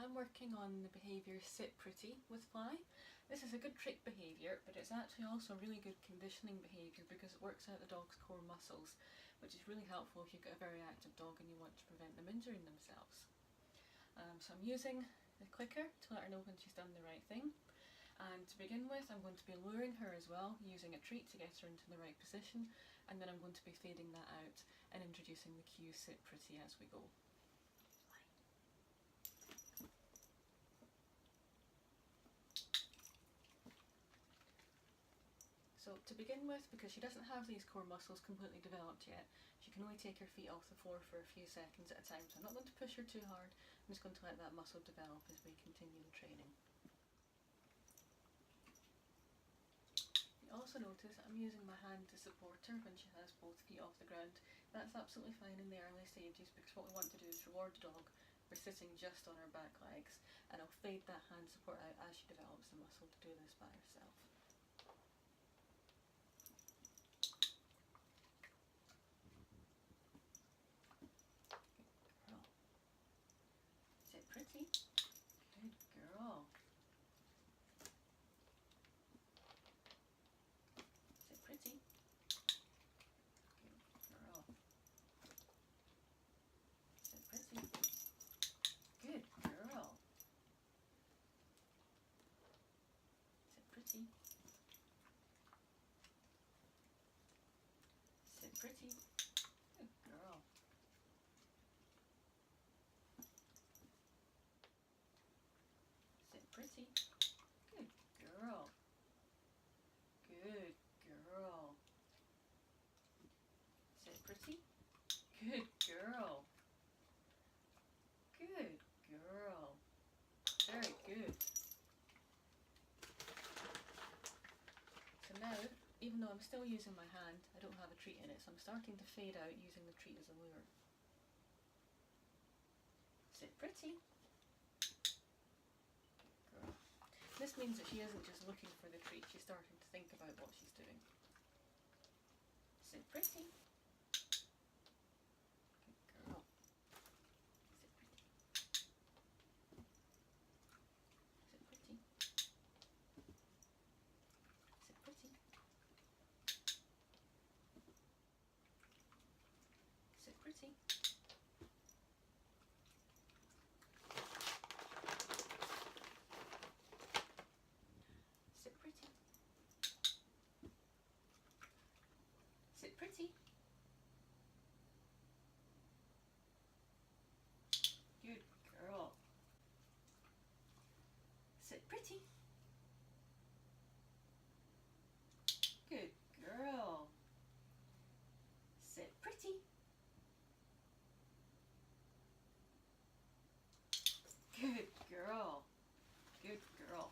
I'm working on the behaviour sit pretty with Fly. This is a good trick behaviour, but it's actually also a really good conditioning behaviour because it works out the dog's core muscles, which is really helpful if you've got a very active dog and you want to prevent them injuring themselves. So I'm using the clicker to let her know when she's done the right thing. And to begin with, I'm going to be luring her as well, using a treat to get her into the right position, and then I'm going to be fading that out and introducing the cue sit pretty as we go. So to begin with, because she doesn't have these core muscles completely developed yet, she can only take her feet off the floor for a few seconds at a time, so I'm not going to push her too hard. I'm just going to let that muscle develop as we continue the training. You also notice I'm using my hand to support her when she has both feet off the ground. That's absolutely fine in the early stages because what we want to do is reward the dog for sitting just on her back legs, and I'll fade that hand support out as she develops the muscle to do this by herself. Good girl. Sit pretty. Good girl. Sit pretty. Good girl. Sit pretty. Good girl. Sit pretty. Sit pretty. Good girl. Sit pretty. Good girl. Good girl. Sit pretty. Good girl. Good girl. Very good. So now, even though I'm still using my hand, I don't have a treat in it, so I'm starting to fade out using the treat as a lure. Sit pretty. Good girl. This means that she isn't just looking for the treat, she's starting to think about what she's doing. Sit pretty. Good girl. Sit pretty. Sit pretty. Sit pretty. Sit pretty. Sit pretty. Sit pretty. Good girl. Sit pretty. Good girl. Sit pretty. Good girl. Good girl.